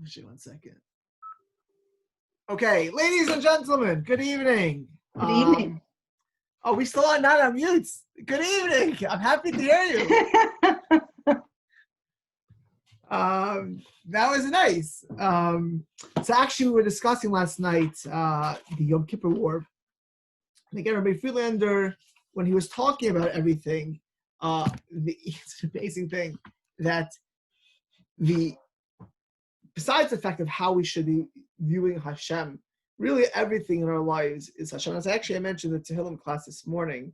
Actually, 1 second. Okay, ladies and gentlemen, good evening. Good evening. Oh, we still are not on mute. Good evening. I'm happy to hear you. That was nice. So actually, we were discussing last night the Yom Kippur War. And again, Rabbi Friedlander, when he was talking about everything, it's an amazing thing that besides the fact of how we should be viewing Hashem, really everything in our lives is Hashem. As I mentioned in the Tehillim class this morning,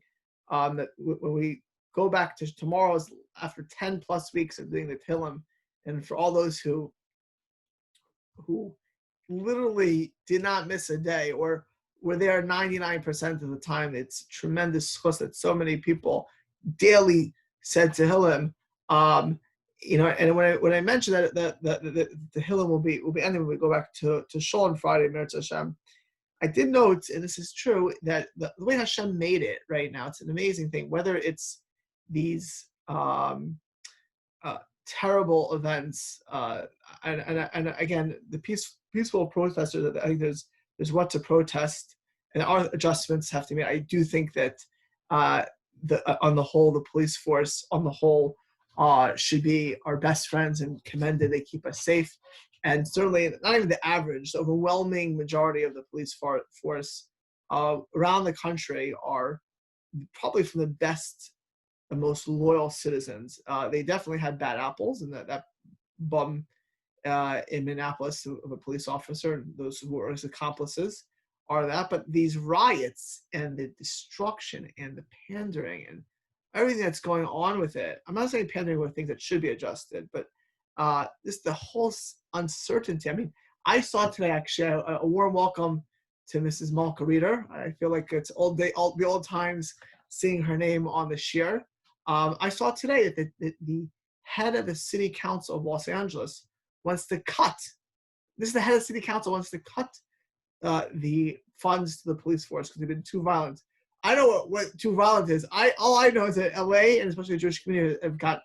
that when we go back to tomorrow's, after 10 plus weeks of doing the Tehillim, and for all those who literally did not miss a day or were there 99% of the time, it's tremendous chus that so many people daily said Tehillim. And when I mentioned that the Tehillim will be ending when we go back to Shul on Friday, Meretz Hashem, I did note, and this is true, that the way Hashem made it right now, it's an amazing thing. Whether it's these terrible events, and again, the peaceful protesters, I think there's what to protest, and our adjustments have to be made. I do think that on the whole, the police force on the whole should be our best friends and commended. They keep us safe. And certainly, not even the average, the overwhelming majority of the police force around the country are probably from the best and most loyal citizens. They definitely had bad apples, and that bum in Minneapolis of a police officer, and those who were his accomplices are that. But these riots and the destruction and the pandering and everything that's going on with it, I'm not saying pandering with things that should be adjusted, but the whole uncertainty. I mean, I saw today actually a warm welcome to Mrs. Malka Reeder. I feel like it's the old times seeing her name on the Shiur. I saw today that the head of the city council of Los Angeles wants to cut. This is the head of the city council wants to cut the funds to the police force because they've been too violent. I know what too violent is. All I know is that LA and especially the Jewish community have got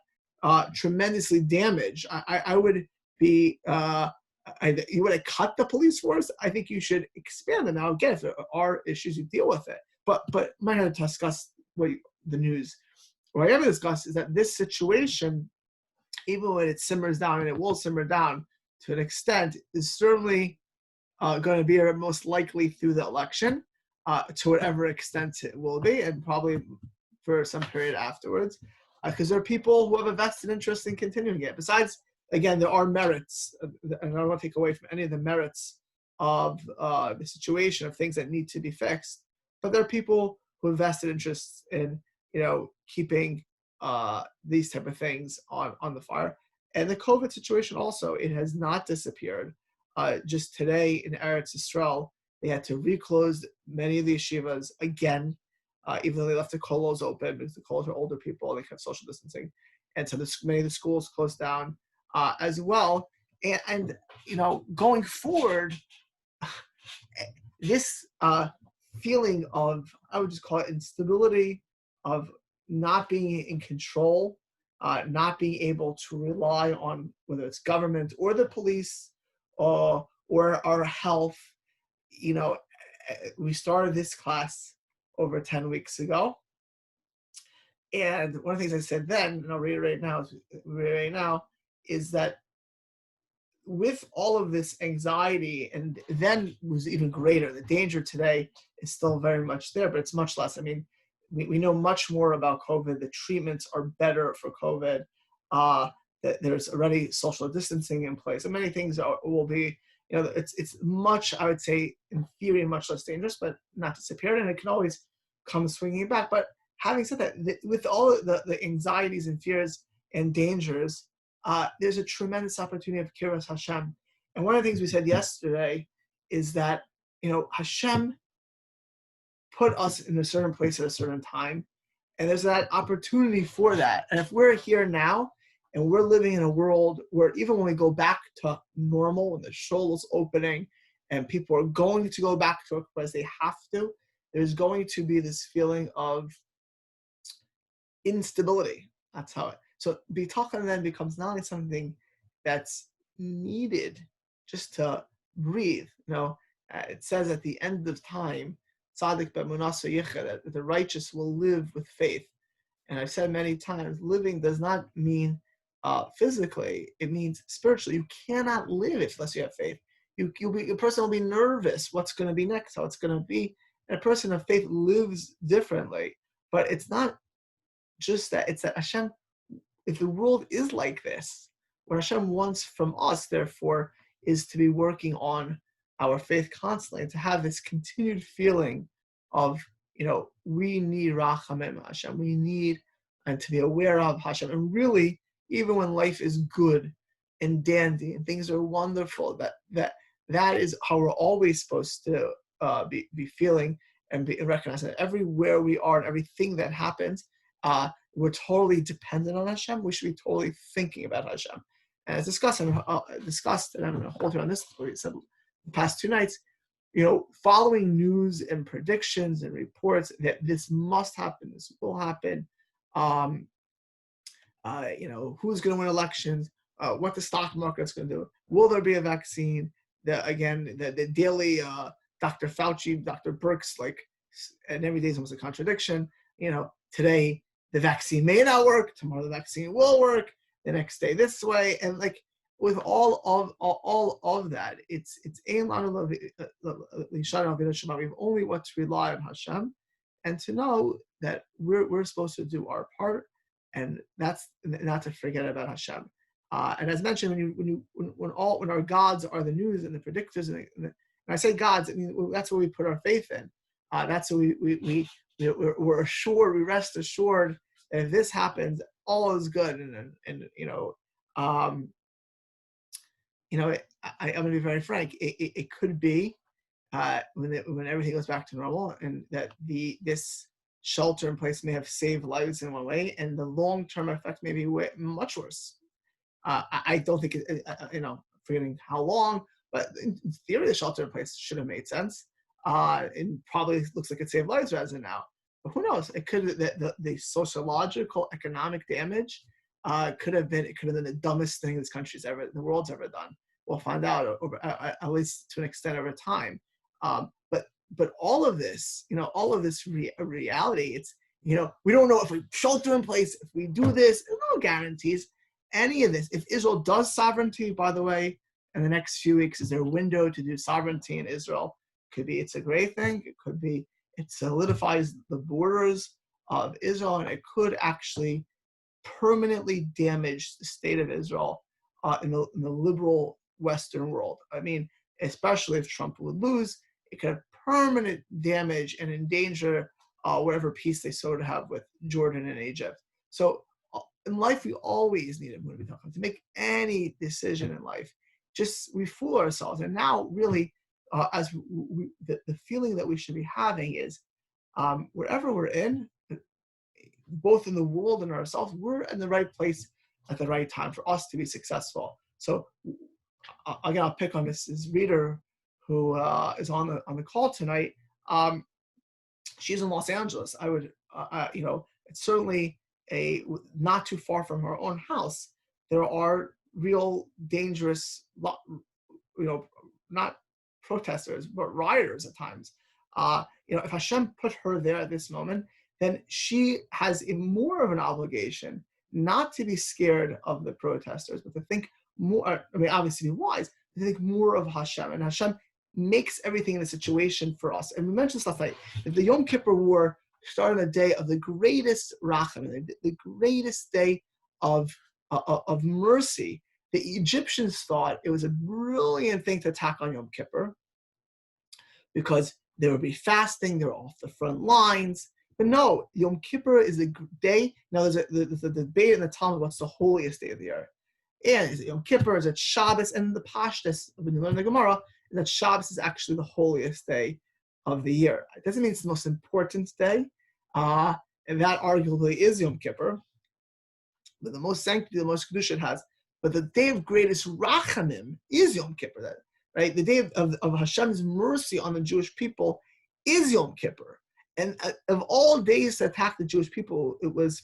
tremendously damaged. I would be you want to cut the police force? I think you should expand them. Now again, if there are issues, you deal with it. But I'm not going to discuss the news. What I am going to discuss is that this situation, even when it simmers down, and it will simmer down to an extent, is certainly going to be most likely through the election. To whatever extent it will be, and probably for some period afterwards, because there are people who have a vested interest in continuing it. Besides, again, there are merits, and I don't want to take away from any of the merits of the situation of things that need to be fixed, but there are people who have vested interests in, keeping these type of things on the fire. And the COVID situation also, it has not disappeared. Just today in Eretz Yisrael, they had to reclose many of the yeshivas again, even though they left the kolos open because the kolos are older people, they kept social distancing. And so many of the schools closed down as well. And going forward, this feeling of, I would just call it instability, of not being in control, not being able to rely on whether it's government or the police or our health. We started this class over 10 weeks ago. And one of the things I said then, and I'll reiterate now, is that with all of this anxiety, and then was even greater, the danger today is still very much there, but it's much less. I mean, we know much more about COVID. The treatments are better for COVID. That there's already social distancing in place, and many things will be. It's much, I would say, in theory, much less dangerous, but not disappeared, and it can always come swinging back. But having said that, with all the anxieties and fears and dangers, there's a tremendous opportunity of Kehillas Hashem. And one of the things we said yesterday is that, Hashem put us in a certain place at a certain time, and there's that opportunity for that. And if we're here now, and we're living in a world where even when we go back to normal, when the shul is opening and people are going to go back to it because they have to, there's going to be this feeling of instability. That's how it. So Bitachon then becomes not only something that's needed just to breathe. It says at the end of time, tzaddik be'emunah yicheh, that the righteous will live with faith. And I've said many times, living does not mean physically; it means spiritually. You cannot live unless you have faith. A person will be nervous. What's going to be next? How it's going to be? And a person of faith lives differently. But it's not just that. It's that Hashem, if the world is like this, what Hashem wants from us, therefore, is to be working on our faith constantly, and to have this continued feeling of, we need Rachamim Hashem. We need, and to be aware of Hashem. And really, even when life is good and dandy and things are wonderful, that is how we're always supposed to be feeling and be recognizing that everywhere we are and everything that happens, we're totally dependent on Hashem. We should be totally thinking about Hashem. And as discussed, and I'm going to hold you on this, what he said the past 2 nights, following news and predictions and reports that this must happen, this will happen, who's going to win elections, what the stock market's going to do, will there be a vaccine? The daily Dr. Fauci, Dr. Birx, and every day is almost a contradiction. Today the vaccine may not work, tomorrow the vaccine will work, the next day this way, and with all of that, it's we've only what to rely on Hashem, and to know that we're supposed to do our part, and that's not to forget about Hashem. And as mentioned, when our gods are the news and the predictors, and I say gods, I mean that's what we put our faith in. That's what we're assured, we rest assured that if this happens, all is good. I'm going to be very frank. It could be when everything goes back to normal, and that this shelter in place may have saved lives in one way, and the long-term effect may be much worse. I don't think forgetting how long, but in theory, the shelter in place should have made sense. And probably looks like it saved lives rather than now. But who knows? It could the sociological, economic damage could have been the dumbest thing the world's ever done. We'll find out, at least to an extent, over time. But all of this, reality, it's we don't know if we shelter in place, if we do this, no guarantees. Any of this, if Israel does sovereignty, by the way, in the next few weeks, is there a window to do sovereignty in Israel? Could be it's a great thing. It could be it solidifies the borders of Israel, and it could actually permanently damage the state of Israel in the liberal Western world. I mean, especially if Trump would lose, it could have permanent damage and endanger whatever peace they sort of have with Jordan and Egypt. So in life, we always need to make any decision in life. We fool ourselves, and now really. The feeling that we should be having is wherever we're in, both in the world and ourselves, we're in the right place at the right time for us to be successful. So again, I'll pick on Mrs. Reader, who is on the call tonight. She's in Los Angeles. I would, it's certainly not too far from her own house. There are real dangerous, not protesters, but rioters at times. If Hashem put her there at this moment, then she has more of an obligation not to be scared of the protesters, but to think more, obviously be wise, to think more of Hashem. And Hashem makes everything in a situation for us. And we mentioned stuff like the Yom Kippur War started on the day of the greatest rachamim, the greatest day of mercy. The Egyptians thought it was a brilliant thing to attack on Yom Kippur because they would be fasting, they're off the front lines. But no, Yom Kippur is the day. Now there's a debate in the Talmud what's the holiest day of the year. And is it Yom Kippur, is it Shabbos? And the Pashtus, when you learn the Gemara, is that Shabbos is actually the holiest day of the year. It doesn't mean it's the most important day. And that arguably is Yom Kippur. But the most sanctity, the most kedusha it has. But the day of greatest rachamim is Yom Kippur, right? The day of Hashem's mercy on the Jewish people is Yom Kippur. And of all days to attack the Jewish people, it was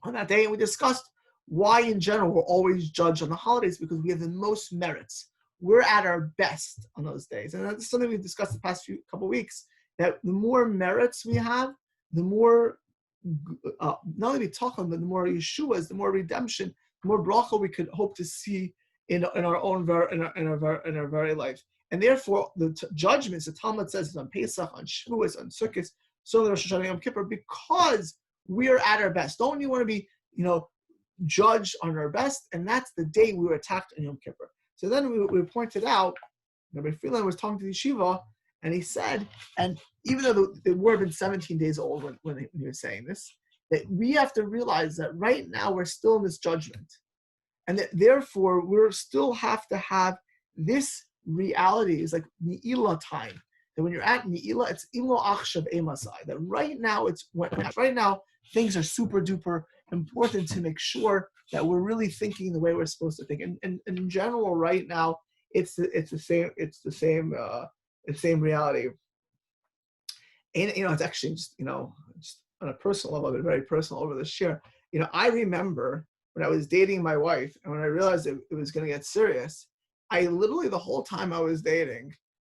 on that day. And we discussed why, in general, we're always judged on the holidays, because we have the most merits. we're at our best on those days. And that's something we've discussed the past couple of weeks, that the more merits we have, the more, not only Bitachon, but the more Yeshuas, the more redemption, the more bracha we could hope to see in our own in our very life. And therefore, the judgments, the Talmud says, is on Pesach, on Shavuos, on Sukkot, so the Rosh Hashanah, Yom Kippur, because we're at our best. Don't you want to be, judged on our best? And that's the day we were attacked on Yom Kippur. So then we pointed out, Rabbi Freeland was talking to the yeshiva, and he said, and even though the war had been 17 days old when he was saying this, that we have to realize that right now we're still in this judgment. And that therefore we still have to have this reality is like Ni'ila time. That when you're at Ni'ila, it's Imo Achshav Emasai. That right now things are super duper important to make sure that we're really thinking the way we're supposed to think. And in general, right now, it's the same reality. And it's actually just on a personal level, but very personal over this year. I remember when I was dating my wife, and when I realized it was going to get serious, I literally, the whole time I was dating,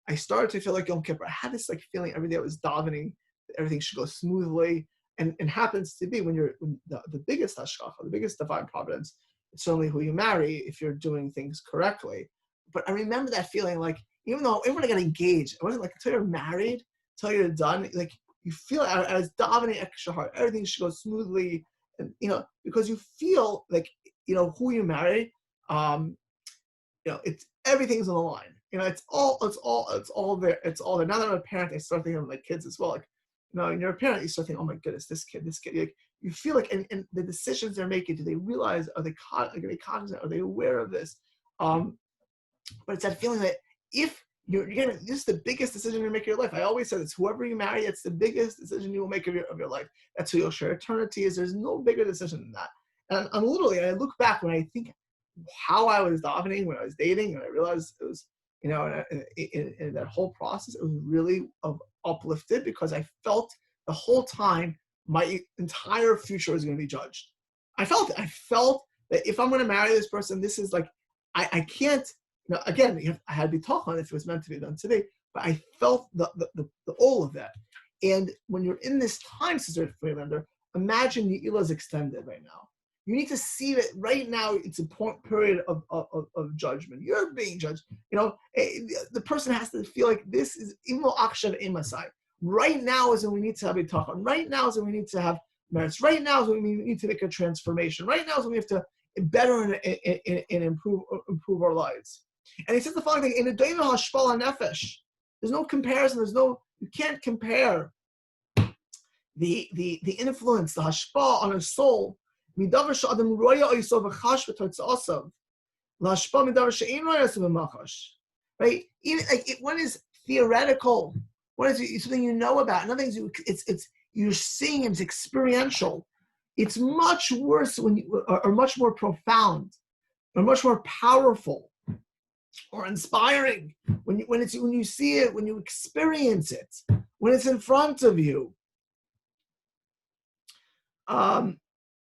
I started to feel like Yom Kippur. I had this feeling every day I was davening, that everything should go smoothly. And happens to be when the biggest hashgacha, the biggest divine providence, it's certainly who you marry if you're doing things correctly. But I remember that feeling even when I got engaged, it wasn't until you're married, until you're done, you feel I was davening extra hard. Everything should go smoothly. And, because you feel who you marry, it's everything's on the line. It's all there. It's all there. Now that I'm a parent, I start thinking of my kids as well. When you're a parent, you start thinking, oh my goodness, this kid. You feel and the decisions they're making, do they realize, are they cognizant? Are they aware of this? But it's that feeling that if this is the biggest decision you make of your life. I always say this, whoever you marry, it's the biggest decision you will make of your life. That's who you'll share eternity is. There's no bigger decision than that. And literally, I look back when I think how I was davening when I was dating, and I realized it was, in that whole process, it was really uplifted because I felt the whole time my entire future was going to be judged. I felt that if I'm going to marry this person, this is I can't. Again, I had Bitachon if it was meant to be done today, but I felt the all of that. And when you're in this time, Sister Freelander, imagine Ni'ila is extended right now. You need to see that right now it's a period of judgment. You're being judged. The person has to feel like this is Imo Akshav Emasai. Right now is when we need to have Bitachon. Right now is when we need to have merits. Right now is when we need to make a transformation. Right now is when we have to better and improve our lives. And he says the following thing: in a Daima Hashpal Nefesh, there's no comparison. You can't compare the influence, the hashpal on a soul. Right? Even one is theoretical, one is something you know about. Another thing is it's you're seeing it's experiential. It's much worse or much more profound, or much more powerful, or inspiring when you see it, when you experience it, when it's in front of you. And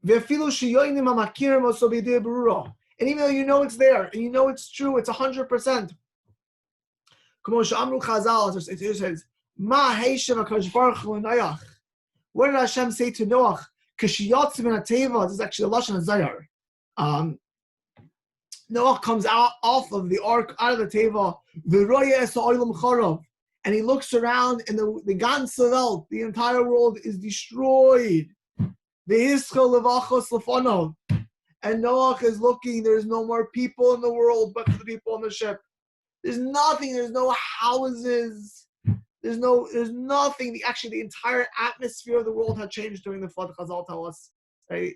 even though you know it's there, and you know it's true, it's 100%. It says, what did Hashem say to Noach? This is actually a lashon of Zayar. Noah comes off of the ark, out of the teva, and he looks around, and the ganze Welt, the entire world, is destroyed. And Noah is looking. There's no more people in the world but the people on the ship. There's nothing. There's no houses. There's nothing. Actually, the entire atmosphere of the world had changed during the flood. Chazal tell us, right?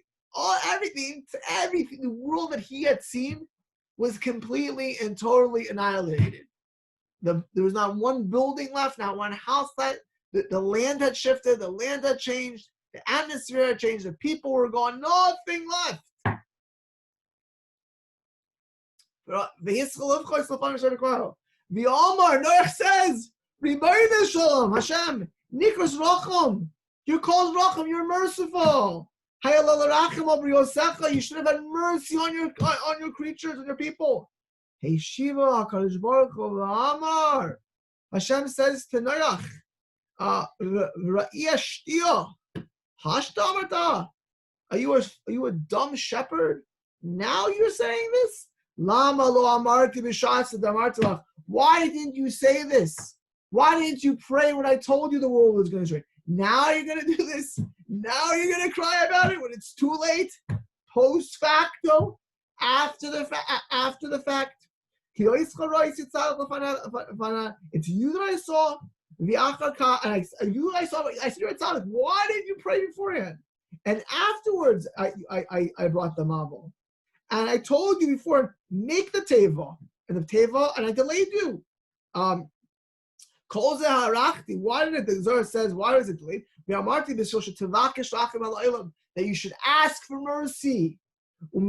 Everything. The world that he had seen was completely and totally annihilated. There was not one building left, not one house left. The land had shifted. The land had changed. The atmosphere had changed. The people were gone. Nothing left. The Omar, Noach says, Hashem, Nikos Racham, you're called Racham, you're merciful. You should have had mercy on your creatures, on your people. Hey Shiva, HaKadosh Baruch Hu v'amar. Hashem says to Noach, Ra'iyah shtiya, hashtamarta. Are you a dumb shepherd? Now you're saying this? Lama lo amarti b'shas damarti. Why didn't you say this? Why didn't you pray when I told you the world was going to destroy? Now you're going to do this? Now you're going to cry about it when it's too late? Post facto? After the fact? It's you that I saw. And I said, you're a tzaddik. Why didn't you pray beforehand? And afterwards, I brought the marvel. And I told you before, make the teva. And I delayed you. Why did it, the Zohar says, why is it delayed? That you should ask for mercy. And from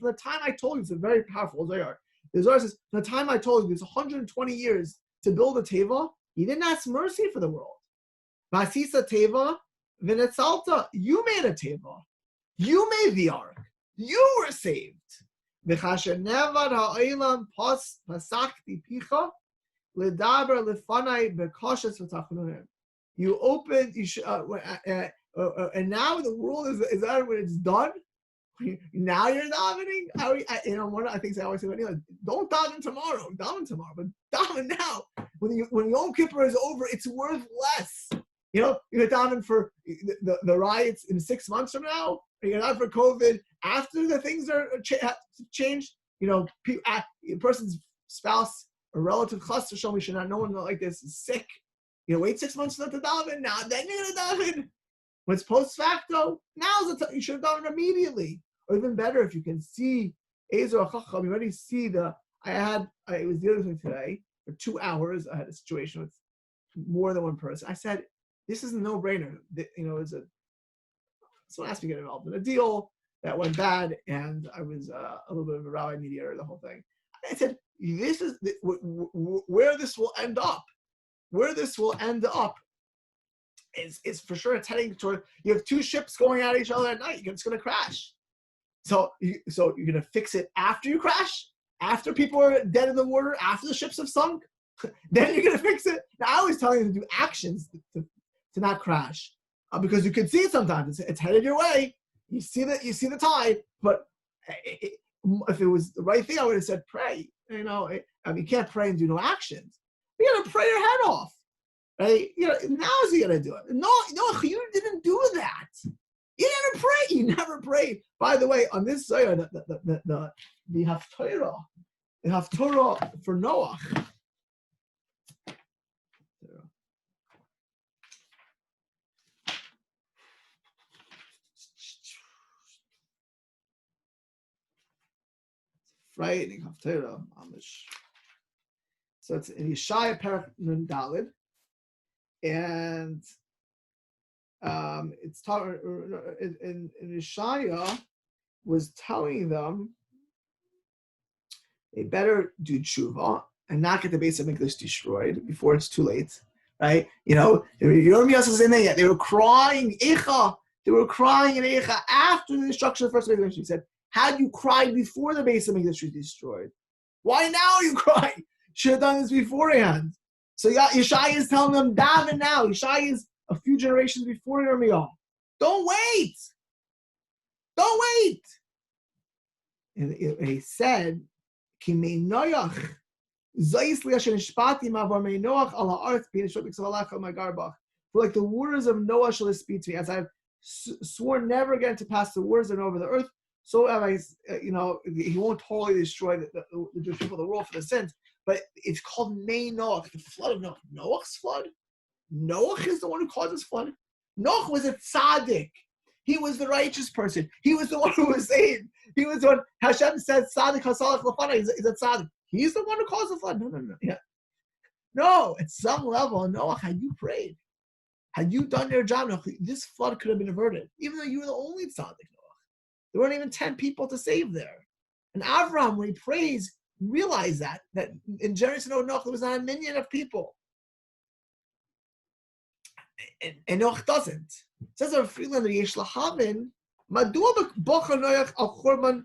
the time I told you, it's a very powerful Zohar. The Zohar says, from the time I told you, it's 120 years to build a teva, he didn't ask mercy for the world. Vasisa teva, v'netzalta, you made a teva. You made the ark. You were saved. V'chasher nevad ha'olam pasakti picha, l'daber l'fanai b'koshes v'tachununim. You opened, and now the world is that when it's done. Now you're davening. One of the things I always say, don't daven tomorrow, but daven now. When Yom Kippur is over, it's worth less. You're daven for the riots in 6 months from now. You're not for COVID after the things are changed. A person's spouse, a relative, chas v'shalom, should not know one like this is sick. Wait 6 months not to daven. Now then you're gonna daven. When it's post facto, now's the time. You should have done it immediately. Or even better, if you can see Ezer Chacham, you already see it was the other thing today, for 2 hours, I had a situation with more than one person. I said, this is a no-brainer. Someone asked me to get involved in a deal that went bad, and I was a little bit of a rabbi mediator, the whole thing. I said, this is where this will end up. Where this will end up is for sure it's heading toward, you have 2 ships going at each other at night, it's going to crash. So you're going to fix it after you crash? After people are dead in the water? After the ships have sunk? Then you're going to fix it? Now, I always tell you to do actions to not crash. Because you can see it sometimes. It's headed your way. You see the tide. But if it was the right thing, I would have said pray. You can't pray and do no actions. You got to pray your head off. Right? Now is he going to do it? No, you didn't do that. You never pray. You never prayed. By the way, on this Zohar, the Haftorah for Noach. Frightening Haftorah. So it's in Yeshaya Perek Nun Daled, and it's talking in Yeshaya was telling them they better do tshuva and not get the base of Mikdash destroyed before it's too late, right? Yirmiyahu was in there yet. They were crying, Echad. They were crying in Echad after the destruction of the first Mikdash. He said, had you cried before the base of Mikdash was destroyed? Why now are you crying? Should have done this beforehand. So Yeshaya is telling them, daven now. Yeshaya is a few generations before Yirmiyahu. Don't wait. And he said, for like the waters of Noah shall speak to me, as I've sworn never again to pass the waters and over the earth, so have I, he won't totally destroy the Jewish people of the world for the sins, but it's called Mei Noach, the flood of Noach. Noach's flood? Noach is the one who caused this flood. Noach was a tzaddik. He was the righteous person. He was the one who was saved. He was the one, Hashem said, tzaddik hasalach l'fanai, he's a tzaddik. He's the one who caused the flood. No. Yeah. No, at some level, Noach, had you prayed, had you done your job, Noach, this flood could have been averted, even though you were the only tzaddik, Noach. There weren't even 10 people to save there. And Avraham, when he prays, realized that in generation of Noach, there was not a minion of people. And Noach doesn't. It says our Freelander, Yesh Lahavin, Madua bocha noach al churban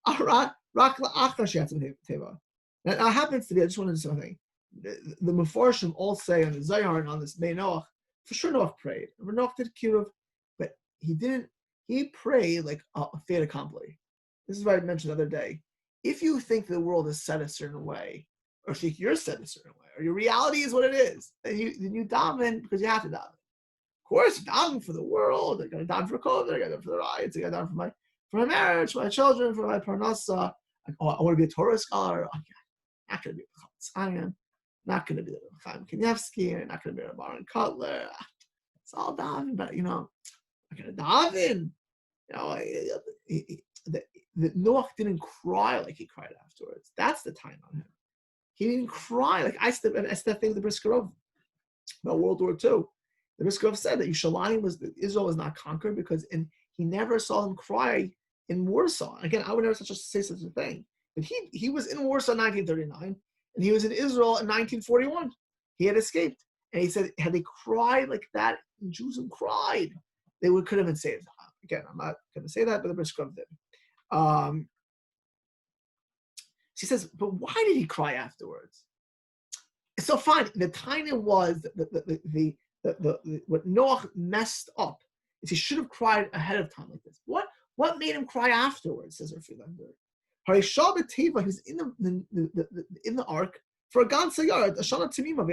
rak la'achar she'atzim teva. Now it happens to be, I just wanted to say something. The Mefarshim all say on the Zayar and on this May Noach, for sure Noach prayed. Noach did kiruv, but he prayed like a fait accompli. This is what I mentioned the other day. If you think the world is set a certain way, or think you're set a certain way, or your reality is what it is, then you daven because you have to daven. Of course, daven for the world. I got to daven for COVID. I got to daven for the riots. I got to daven for my marriage, for my children, for my parnassa. I want to be a Torah scholar. I'm not going to be a Chaim. Not going to be a Chaim Kanievsky. Not going to be a Baron Kotler. It's all daven, but I'm going to daven. The Noach didn't cry like he cried afterwards. That's the time on him. He didn't cry like I think with the Briskerov about World War II. The Briskerov said that Israel was not conquered because he never saw him cry in Warsaw. Again, I would never say such a thing. But he was in Warsaw in 1939, and he was in Israel in 1941. He had escaped. And he said, had they cried like that, Jews who cried, they could have been saved. Again, I'm not going to say that, but the Briskerov did. She says, but why did he cry afterwards? So fine, the tiny was what Noach messed up is he should have cried ahead of time like this. What made him cry afterwards? Says Rav Levine. He was in the ark for a ganze yard, a shana timima.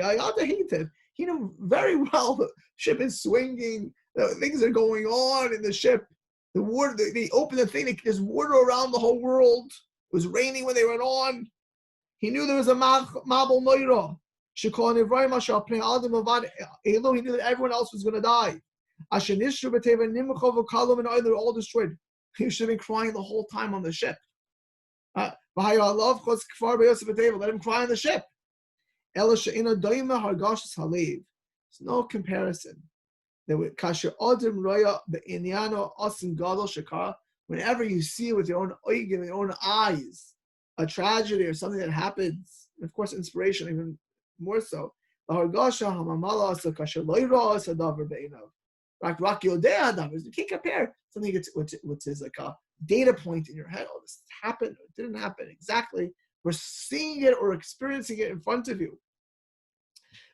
He knew very well the ship is swinging, things are going on in the ship. The water, they opened the thing, there's water around the whole world. It was raining when they went on. He knew there was a mabel noira. He knew that everyone else was going to die. They're all destroyed. He should have been crying the whole time on the ship. Let him cry on the ship. There's no comparison. Whenever you see with your own eyes a tragedy or something that happens, and of course inspiration even more so. You can't compare something which is like a data point in your head. Oh, this happened, or it didn't happen exactly. We're seeing it or experiencing it in front of you.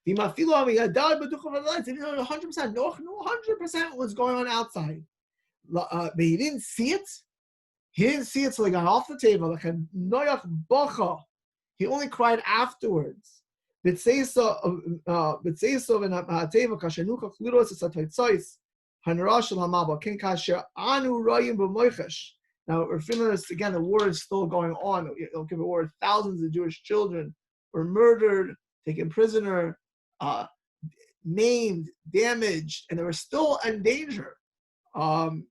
100%, no 100% was going on outside. But he didn't see it. He didn't see it till he got off the table. He only cried afterwards. Now, we're feeling this again. The war is still going on. Yom Kippur War. Thousands of Jewish children were murdered, taken prisoner, maimed, damaged, and they were still in danger. The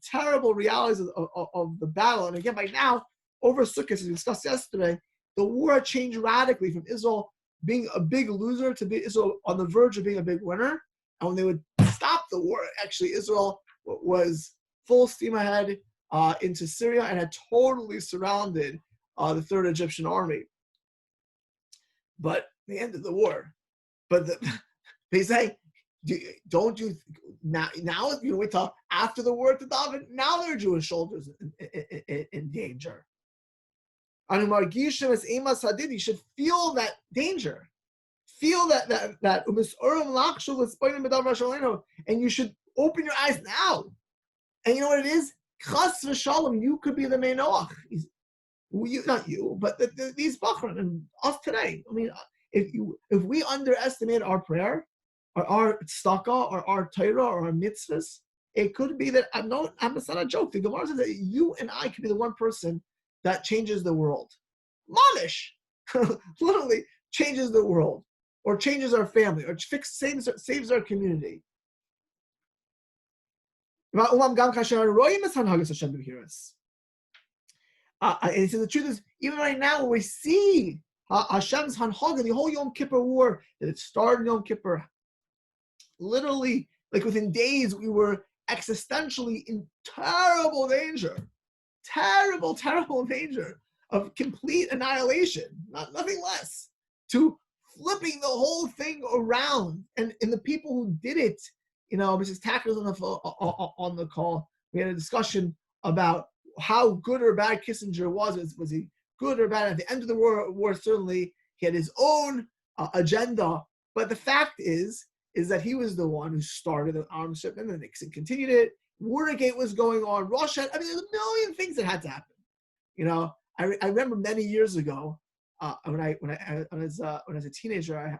terrible realities of the battle. And again, by now, over Sukkot, as we discussed yesterday, the war changed radically from Israel being a big loser to Israel on the verge of being a big winner. And when they would stop the war, actually, Israel was full steam ahead into Syria and had totally surrounded the Third Egyptian Army. But they ended the war. But they say, don't you now? You wait till after the war to David. Now there are Jewish soldiers in danger. You should feel that danger. Feel that and you should open your eyes now. And you know what it is? Chas v'shalom, you could be the Menachem. Not you, but these Bachran and us today. I mean, if we underestimate our prayer, or our tzedakah, or our Torah, or our mitzvahs, it could be that it's not a joke. The Gemara says that you and I could be the one person that changes the world. Mamish, literally changes the world, or changes our family, or saves our community. And so the truth is, even right now, we see Hashem's Hanhaga, the whole Yom Kippur War, that it started in Yom Kippur. Literally, like within days, we were existentially in terrible danger. Terrible danger of complete annihilation, nothing less. To flipping the whole thing around. And the people who did it, Mrs. Tacker's on the call. We had a discussion about how good or bad Kissinger was. Was he good or bad? At the end of the war, certainly he had his own agenda. But the fact is that he was the one who started the arms shipment, and then Nixon continued it. Watergate was going on. Russia. I mean, there's a million things that had to happen. I remember many years ago when I was a teenager, I had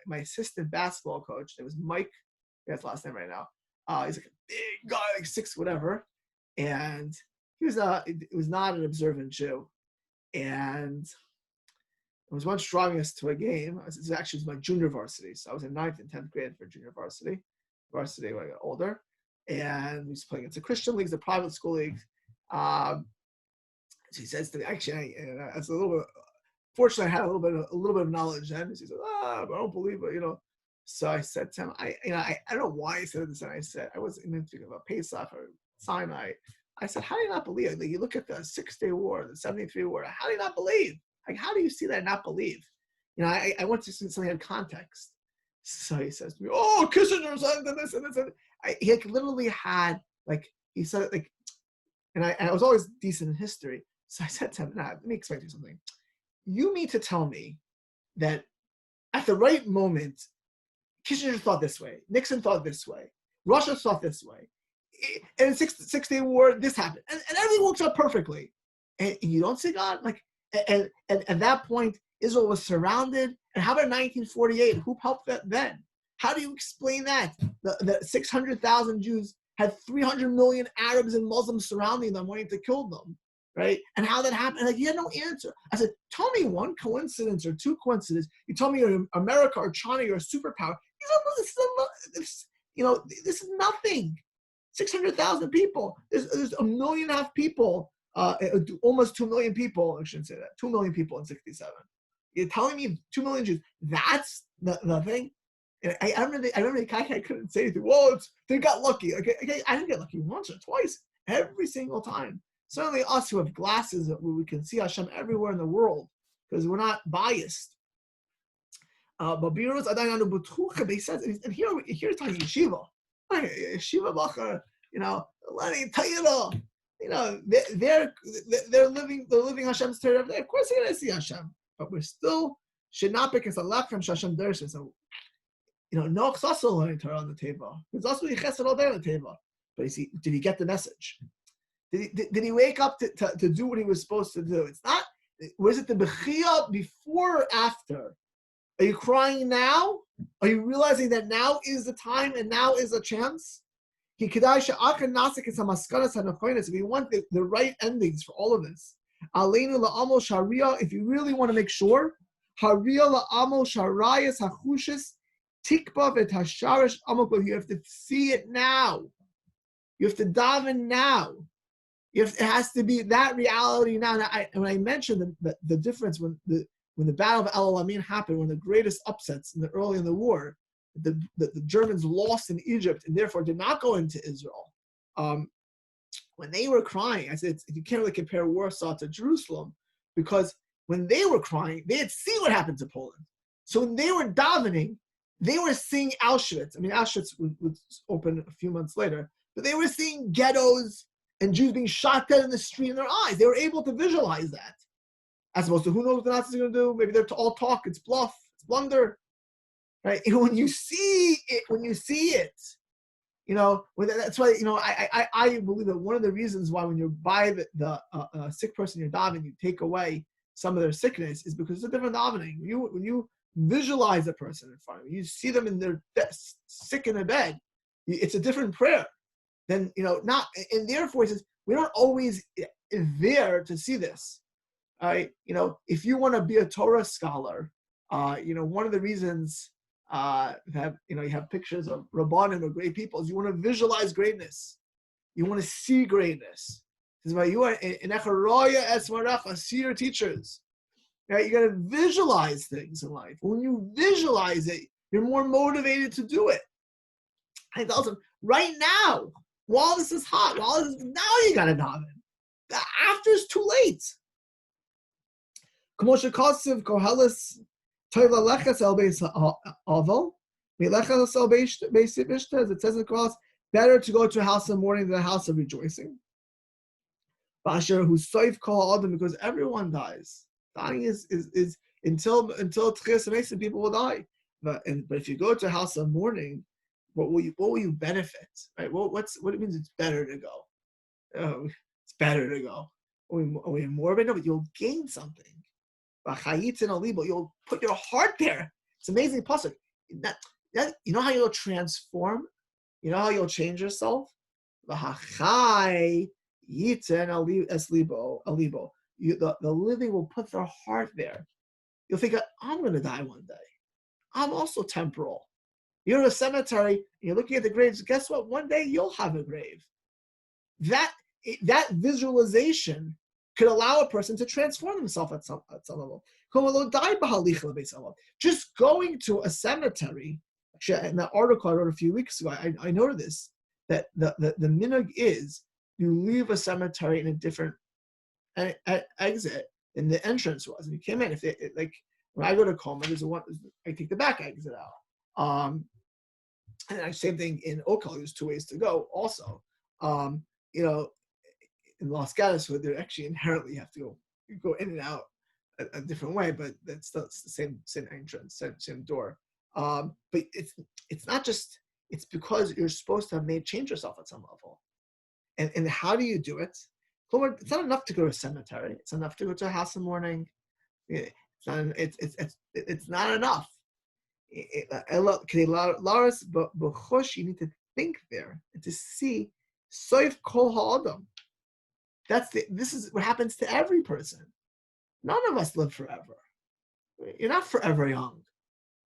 my assistant basketball coach. It was Mike. That's the last name right now. He's like a big guy, like 6 whatever, and he was not an observant Jew, and I was once driving us to a game. It was my junior varsity, so I was in 9th and 10th grade for junior varsity when I got older, and we was playing against the Christian leagues, the private school leagues. So he says to me, actually, I was a little bit. Fortunately, I had a little bit of knowledge then. He says, I don't believe it, So I said to him, I don't know why I said this, and I said I wasn't even thinking about Pesach or Sinai. I said, how do you not believe? Like, you look at the 6-Day War, the 73 War. How do you not believe? Like, how do you see that and not believe? I want to see something in context. So he says to me, "Oh, Kissinger said this and this." And he literally had he said it and I was always decent in history. So I said to him, let me explain to you something. You mean to tell me that at the right moment, Kissinger thought this way, Nixon thought this way, Russia thought this way, and in Six-Day War, this happened, and everything works out perfectly, and you don't see God? And at that point, Israel was surrounded, and how about 1948? Who helped that then? How do you explain that? The 600,000 Jews had 300 million Arabs and Muslims surrounding them, wanting to kill them, right? And how that happened? He had no answer. I said, tell me one coincidence or two coincidences. You tell me you're America or China, you're a superpower. This is nothing. 600,000 people. There's 1.5 million people, almost 2 million people. I shouldn't say that. 2 million people in 67. You're telling me 2 million Jews? That's nothing. And I remember the guy couldn't say anything. Well, they got lucky. Okay, I didn't get lucky once or twice. Every single time. Certainly us who have glasses where we can see Hashem everywhere in the world because we're not biased. But Birus Adayan Butucha, he says, and here talking yeshiva. Yeshiva Bachar, Lenny Tayyidah, they're living Hashem's Torah every day. Of course they're gonna see Hashem. But we're still should not because Alakam Shashem Dershim. So Noach's also learning Torah on the table. He's also Chesed all day on the table. But did he get the message? Did he wake up to do what he was supposed to do? It's not. Was it the Bechia before or after? Are you crying now? Are you realizing that now is the time and now is a chance? If you want the right endings for all of this, if you really want to make sure, you have to see it now. You have to daven now. It has to be that reality now. When I mentioned the difference when the Battle of El Alamein happened, one of the greatest upsets early in the war, the Germans lost in Egypt and therefore did not go into Israel. When they were crying, I said, you can't really compare Warsaw to Jerusalem because when they were crying, they had seen what happened to Poland. So when they were davening, they were seeing Auschwitz. I mean, Auschwitz was open a few months later, but they were seeing ghettos and Jews being shot dead in the street in their eyes. They were able to visualize that. As opposed to who knows what the Nazis are going to do? Maybe they're all talk. It's bluff. It's blunder. Right? And when you see it, that's why I believe that one of the reasons why when you buy the sick person you're davening, you take away some of their sickness is because it's a different davening. When you visualize a person in front of you see them in their sick in a bed. It's a different prayer. Then not, and therefore he says we don't always there to see this. If you want to be a Torah scholar, one of the reasons that you have pictures of Rabbanim or great people is you want to visualize greatness. You want to see greatness. This is why you are in Echaraya Esmaracha, see your teachers. Right? You got to visualize things in life. When you visualize it, you're more motivated to do it. I tell them right now, while this is hot, now you got to daven. After it's too late. Kehillas Toiv laleches el beis ha'aval, mileches el beis mishta, as it says in the cross, better to go to a house in mourning than a house of rejoicing. Basher who's soif kol adam, because everyone dies. Dying is until Tchias HaMesim, people will die. But if you go to a house of mourning, what will you benefit? Right? What it means it's better to go. It's better to go. Are we morbid? No, but you'll gain something. You'll put your heart there. It's amazing. Possible. You know how you'll transform? You know how you'll change yourself? The living will put their heart there. You'll think, I'm going to die one day. I'm also temporal. You're in a cemetery, and you're looking at the graves. Guess what? One day you'll have a grave. That visualization could allow a person to transform himself at some level. Just going to a cemetery, actually in that article I wrote a few weeks ago, I noted this, that the minhag is you leave a cemetery in a different exit than the entrance was. And you came in, when I go to Coma, I take the back exit out. And same thing in Oakland, there's two ways to go also. In Los Gatos, where they actually inherently have to go in and out a different way, but it's the same entrance, same door. But it's not just, it's because you're supposed to have change yourself at some level. And how do you do it? It's not enough to go to a cemetery. It's enough to go to a house in mourning. It's not enough. You need to think there and to see soif kol ha'adam. This is what happens to every person. None of us live forever. You're not forever young.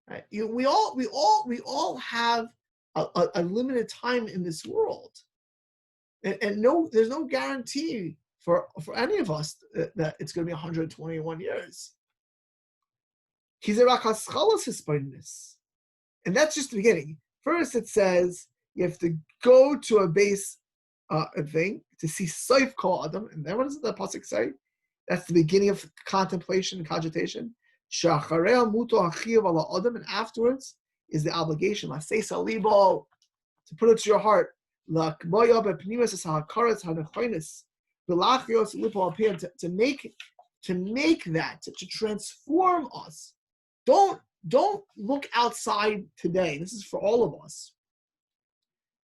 Right? We all have a limited time in this world, and no, there's no guarantee for any of us that it's going to be 121 years. And that's just the beginning. First, it says you have to go to a base thing to see soif kol adam, and then what does the pasuk say? That's the beginning of contemplation and cogitation. And afterwards is the obligation, to put it to your heart, to make that, to transform us. Don't look outside today. This is for all of us,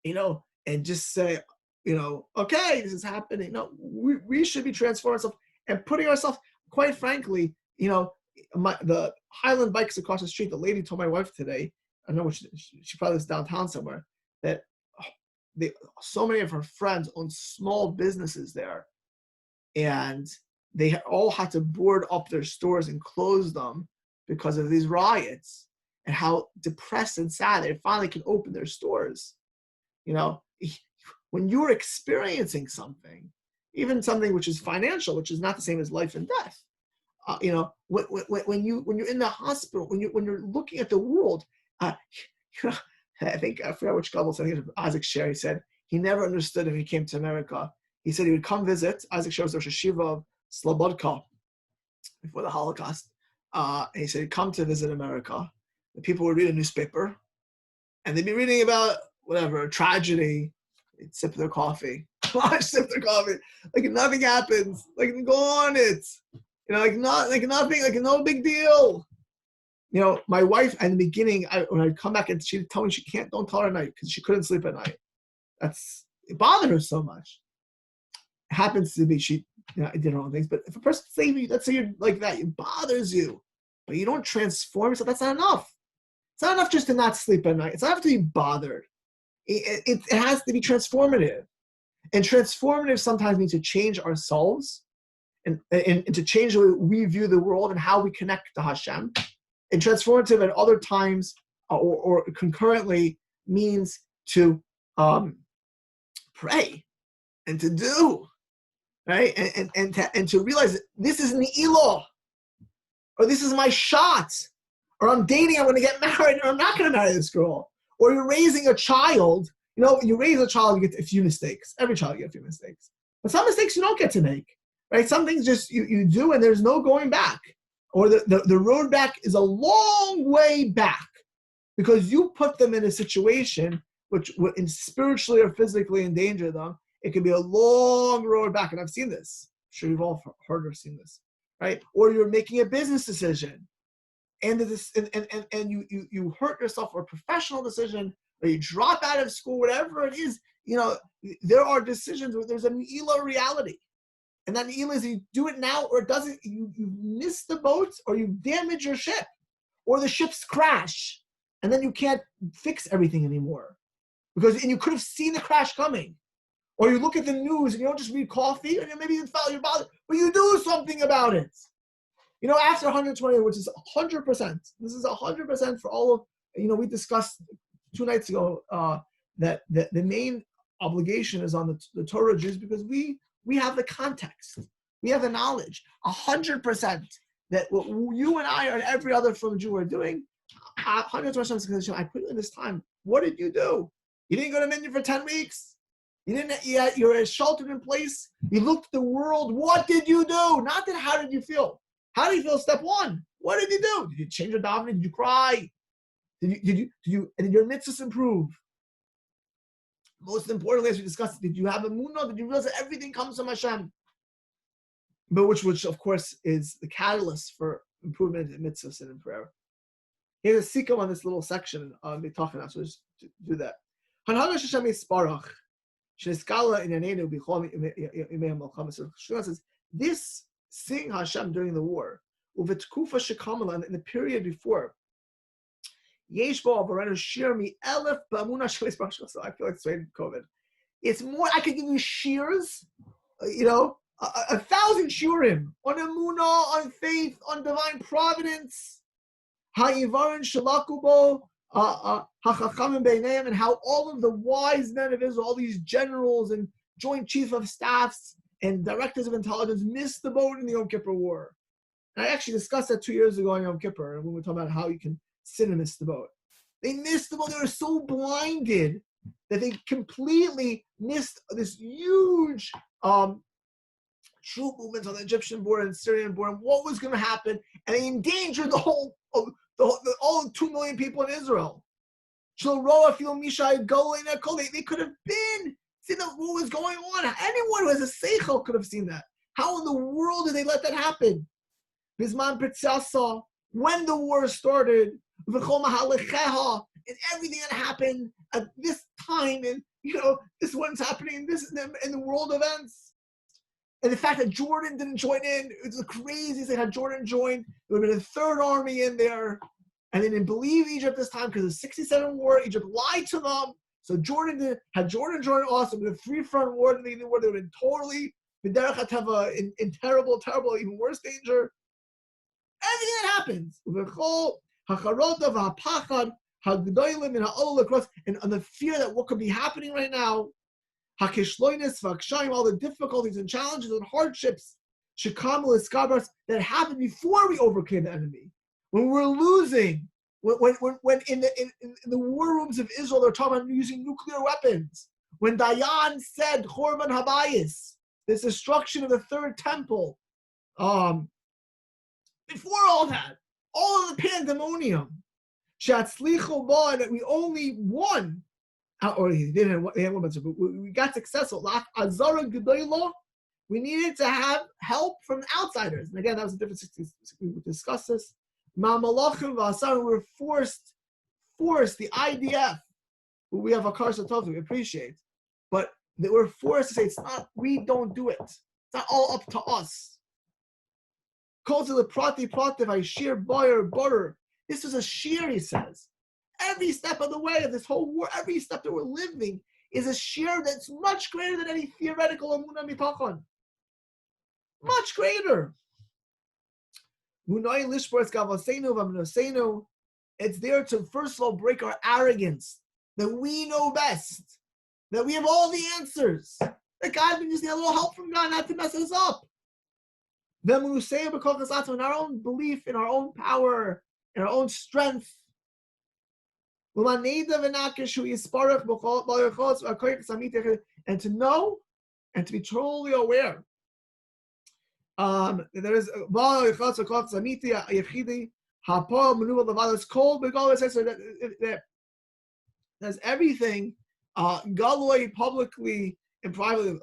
and just say, okay, this is happening. No, we should be transforming ourselves and putting ourselves, quite frankly, the Highland bikes across the street. The lady told my wife today, I know she probably lives downtown somewhere, that so many of her friends own small businesses there, and they all had to board up their stores and close them because of these riots, and how depressed and sad they finally can open their stores. When you're experiencing something, even something which is financial, which is not the same as life and death, when you're in the hospital, when you're looking at the world, I think I forgot which couple. I think it was Isaac Sher. He said he never understood when he came to America. He said he would come visit. Isaac Sher was the Rosh Hashiva of Slobodka before the Holocaust. And he said he'd come to visit America. The people would read a newspaper, and they'd be reading about whatever, a tragedy. They'd sip their coffee. Sip their coffee. Like nothing happens. Like go on it. Nothing, like no big deal. My wife in the beginning, when I'd come back and she'd tell me don't tell her at night because she couldn't sleep at night. It bothered her so much. It happens to be she did her own things, but if a person let's say you're like that, it bothers you, but you don't transform yourself, that's not enough. It's not enough just to not sleep at night. It's not enough to be bothered. It has to be transformative. And transformative sometimes means to change ourselves and to change the way we view the world and how we connect to Hashem. And transformative at other times or concurrently means to pray and to do, right? And to realize that this is an Elah, or this is my shot, or I'm dating, I'm going to get married, or I'm not going to marry this girl. Or you're raising a child. You raise a child, you get a few mistakes. Every child gets a few mistakes. But some mistakes you don't get to make, right? Some things just you do, and there's no going back. or the road back is a long way back because you put them in a situation which spiritually or physically endanger them. It could be a long road back, and I've seen this. I'm sure you've all heard or seen this, right? Or you're making a business decision, and you hurt yourself, or a professional decision, or you drop out of school, whatever it is. There are decisions where there's a me'ila reality. And that me'ila is you do it now or it doesn't, you miss the boat or you damage your ship or the ships crash and then you can't fix everything anymore. And you could have seen the crash coming. Or you look at the news and you don't just read coffee and maybe you felt you're bothered, but you do something about it. After 120, which is 100%, this is 100% for all of, we discussed 2 nights ago that the main obligation is on the Torah Jews because we have the context, we have the knowledge, 100% that what you and I and every other from Jew are doing, 100% I put you in this time. What did you do? You didn't go to Minyan for 10 weeks. You're sheltered in place. You looked at the world. What did you do? Not that how did you feel? How do you feel? Step 1. What did you do? Did you change your davening? Did you cry? Did your mitzvahs improve? Most importantly, as we discussed, did you have a emunah? Did you realize that everything comes from Hashem? But which of course is the catalyst for improvement in mitzvahs and in prayer. Here's a sikkim on this little section on Bitachon, so just do that. Says this seeing Hashem during the war, in the period before. So I feel like it's COVID. It's more, I could give you shears, 1,000 shiurim on emunah, on faith, on divine providence, and how all of the wise men of Israel, all these generals and joint chief of staffs and directors of intelligence missed the boat in the Yom Kippur War. And I actually discussed that 2 years ago on Yom Kippur, when we were talking about how you can sin and miss the boat. They missed the boat. They were so blinded that they completely missed this huge troop movements on the Egyptian border and Syrian border, and what was going to happen, and they endangered all 2 million people in Israel. They could have seen what was going on. Anyone who has a seichel could have seen that. How in the world did they let that happen? When the war started, and everything that happened at this time, and this one's happening, this in the world events, and the fact that Jordan didn't join in, it's crazy. They had Jordan join, there would have been a third army in there, and they didn't believe Egypt this time because of the '67 war. Egypt lied to them, so had Jordan join also with a 3-front war. They would have been totally in terrible, even worse danger. Everything that happens, and on the fear that what could be happening right now, all the difficulties and challenges and hardships that happened before we overcame the enemy. When we're losing, when in the war rooms of Israel, they're talking about using nuclear weapons. When Dayan said, Chorban Habayis, this destruction of the third temple, before all that, all of the pandemonium, that we only won, or they had one, but we got successful. We needed to have help from outsiders. And again, that was a different 60s. We discussed this. We were forced, the IDF, who we have a Karsa Tov, we appreciate, but they were forced to say, we don't do it. It's not all up to us. Calls to the prati, I sheer butter. This is a sheer, he says. Every step of the way of this whole war, every step that we're living is a sheer that's much greater than any theoretical emunah bitachon. Much greater. It's there to, first of all, break our arrogance, that we know best, that we have all the answers, that God, we just need a little help from God not to mess us up. Then when we say in our own belief, in our own power, in our own strength, and to know and to be totally aware There is there's everything, galoi, publicly and privately.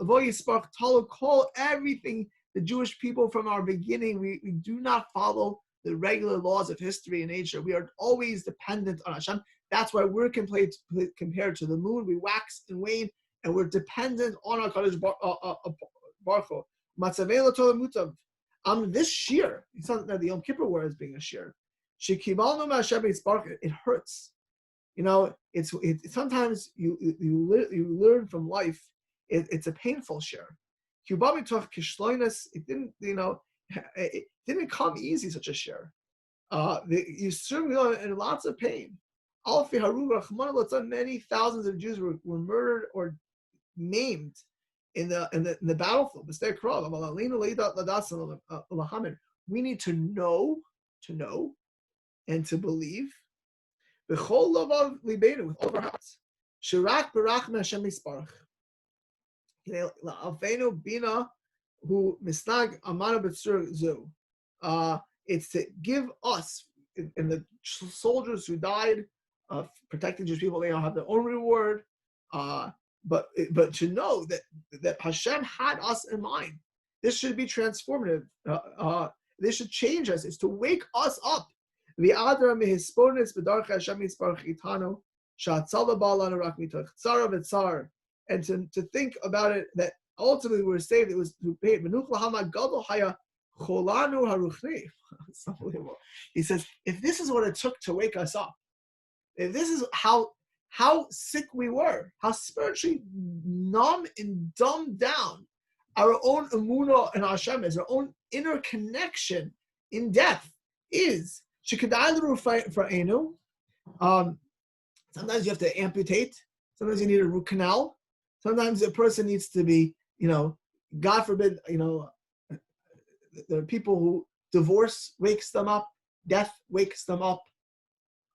Call everything the Jewish people from our beginning. We do not follow the regular laws of history and nature. We are always dependent on Hashem. That's why we're compared to the moon. We wax and wane, and we're dependent on our Kadosh Baruch Hu. This Shiur, it's not that the Yom Kippur War is being a Shiur. It hurts. It's sometimes you learn from life. It's a painful Shiur. It didn't come easy, such a Shiur. You certainly are in lots of pain. Many thousands of Jews were murdered or maimed in the battlefield. We need to know and to believe with all of our hearts. It's to give us, and the soldiers who died protecting Jewish people, they all have their own reward. But to know that Hashem had us in mind. This should be transformative. This should change us. It's to wake us up. And to think about it, that ultimately we were saved. It was to pay. It's unbelievable. He says, if this is what it took to wake us up, if this is how sick we were, how spiritually numb and dumbed down our own emunah and Hashem is, our own inner connection in death is. Sometimes you have to amputate. Sometimes you need a root canal. Sometimes a person needs to be, God forbid, there are people who divorce wakes them up, death wakes them up.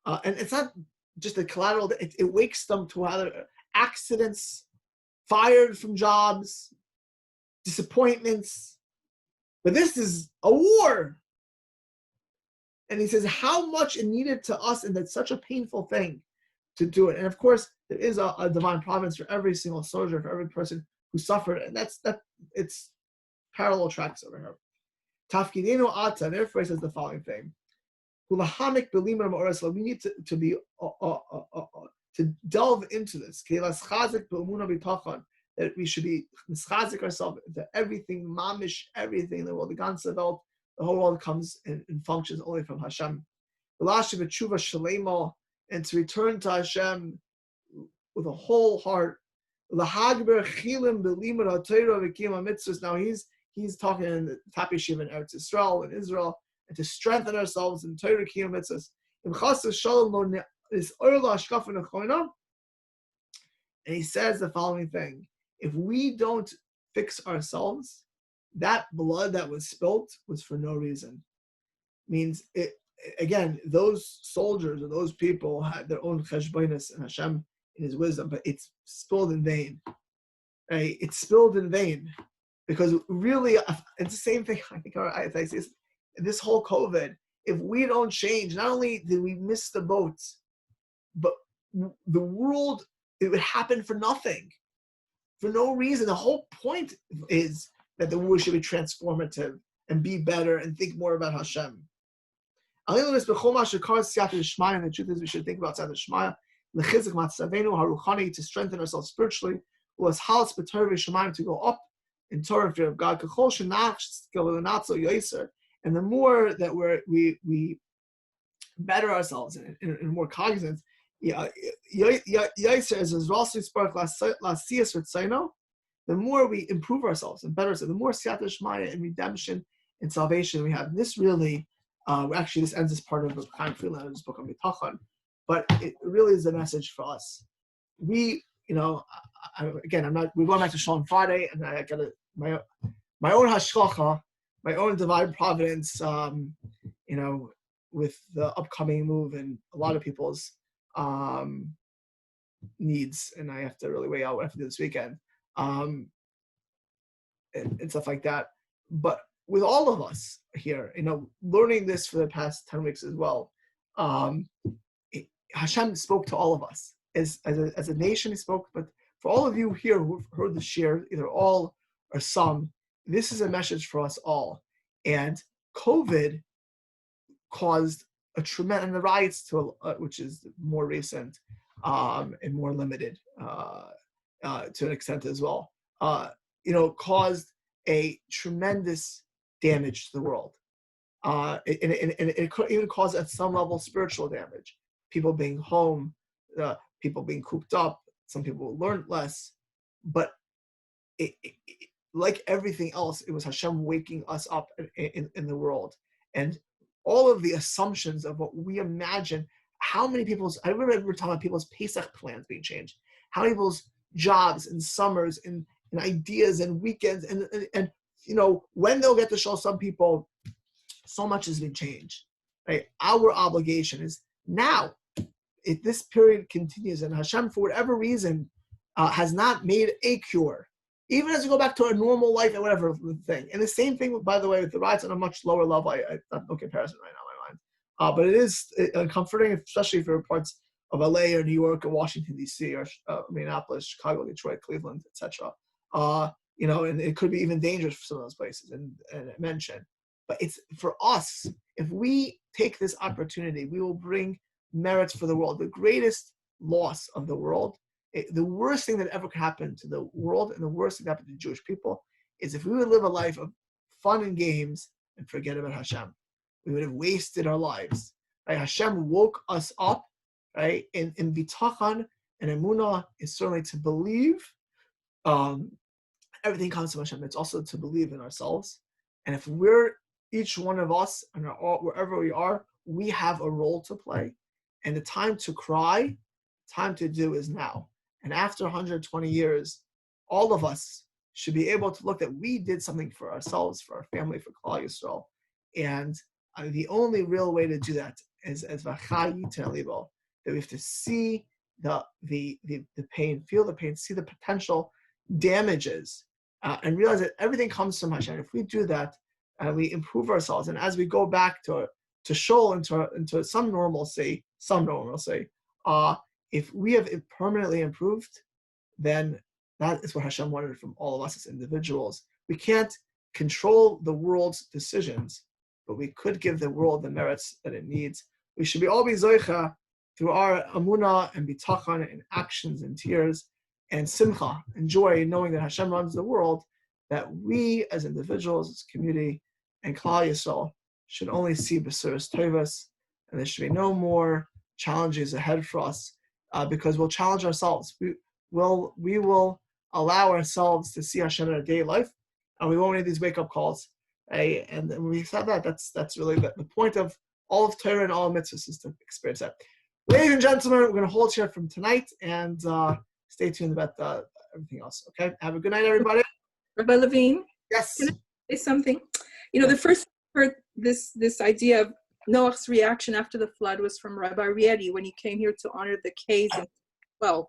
And it's not just a collateral, it wakes them to other accidents, fired from jobs, disappointments. But this is a war. And he says how much it needed to us, and that's such a painful thing to do it. And of course, there is a divine providence for every single soldier, for every person who suffered. And it's parallel tracks over here. Tafkidenu ata, and therefore he says the following thing. We need to be to delve into this. That we should be mischazik ourselves into everything, mamish, everything in the world. The ganze Welt, the whole world comes and functions only from Hashem. And to return to Hashem with a whole heart. Now he's talking in the Top Yeshiva in Eretz Yisrael and Israel, and to strengthen ourselves in Torah Kiyum Mitzvahs. And he says the following thing: if we don't fix ourselves, that blood that was spilt was for no reason. Means it again, those soldiers or those people had their own cheshbonos and Hashem in His wisdom, but it's spilled in vain. Right? It's spilled in vain because really, it's the same thing. I think I say this whole COVID. If we don't change, not only did we miss the boat, but the world, it would happen for nothing, for no reason. The whole point is that the world should be transformative and be better and think more about Hashem. And the truth is, we should think about Siyata Shmaya, to strengthen ourselves spiritually, to go up in Torah and fear of God. And the more that we better ourselves and more cognizant, the more we improve ourselves and better ourselves, the more Siyata Shmaya and redemption and salvation we have. And this really, actually, this ends as part of a Chaim Friedlander's book on Bitachon, but it really is a message for us. We, we're going back to Shalom Friday, and I got my own hashgacha, my own divine providence, with the upcoming move and a lot of people's needs, and I have to really weigh out what I have to do this weekend, and stuff like that. But with all of us here, learning this for the past 10 weeks as well, Hashem spoke to all of us. As a nation, he spoke, but for all of you here who've heard the shiur, either all or some, this is a message for us all. And COVID caused a tremendous, and the riots, which is more recent and more limited to an extent as well, caused a tremendous damage to the world. And it could even cause at some level spiritual damage. People being home, people being cooped up, some people learned less, but like everything else, it was Hashem waking us up in the world. And all of the assumptions of what we imagine, how many people's, I remember we were talking about people's Pesach plans being changed, how many people's jobs and summers and ideas and weekends and when they'll get to show some people, so much has been changed, right? Our obligation is now, if this period continues and Hashem, for whatever reason, has not made a cure, even as we go back to our normal life and whatever thing. And the same thing, by the way, with the riots on a much lower level. I no comparison right now in my mind. But it is comforting, especially for parts of LA or New York or Washington, D.C. or Minneapolis, Chicago, Detroit, Cleveland, etc. And it could be even dangerous for some of those places and mention. But it's for us, if we take this opportunity, we will bring merits for the world. The greatest loss of the world, the worst thing that ever could happen to the world and the worst thing that happened to Jewish people is if we would live a life of fun and games and forget about Hashem. We would have wasted our lives. Right? Hashem woke us up, right? In Bitachon and Emunah is certainly to believe. Everything comes from Hashem. It's also to believe in ourselves. And if we're each one of us and wherever we are, we have a role to play. And the time to cry, time to do is now. And after 120 years, all of us should be able to look that we did something for ourselves, for our family, for Klal Yisrael. And the only real way to do that is as v'chai yitin libo, that we have to see the pain, feel the pain, see the potential damages, and realize that everything comes from Hashem. If we do that, and we improve ourselves, and as we go back to shul, into some normalcy, if we have permanently improved, then that is what Hashem wanted from all of us as individuals. We can't control the world's decisions, but we could give the world the merits that it needs. We should all be zoicha through our amunah and bitachon and actions and tears and simcha and joy, knowing that Hashem runs the world, that we as individuals, as community, and Klal Yisrael should only see besuras tovas, and there should be no more challenges ahead for us, because we'll challenge ourselves. We will allow ourselves to see Hashem in our daily life, and we won't need these wake-up calls. Right? And when we said that's really the point of all of Torah and all of mitzvahs is to experience that. Ladies and gentlemen, we're going to hold here from tonight, and stay tuned about everything else. Okay? Have a good night, everybody. Rabbi Levine? Yes. Can I say something? The first I heard this idea of Noach's reaction after the flood was from Rabbi Riedi when he came here to honor the Kehillas in 12.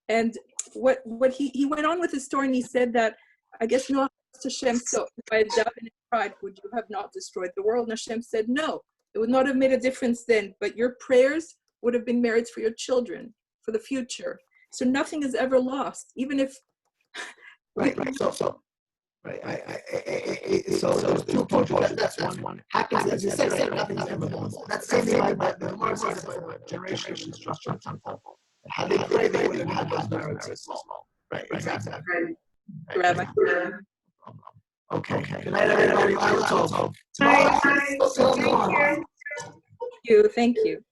And what he went on with his story, and he said that, I guess Noach asked Hashem, so if I had doubted and cried, would you have not destroyed the world? And Hashem said, no, it would not have made a difference then, but your prayers would have been merits for your children, for the future. So nothing is ever lost, even if... Right. So there's two points. That's one. Happens, as you said, right? Nothing is ever lost. That's the same thing by the Gemara says, by the generation instruction temple. Had they prayed, they would have had those merits as well. Right, exactly. Rabbi. Okay. Good night, everybody. Thank you.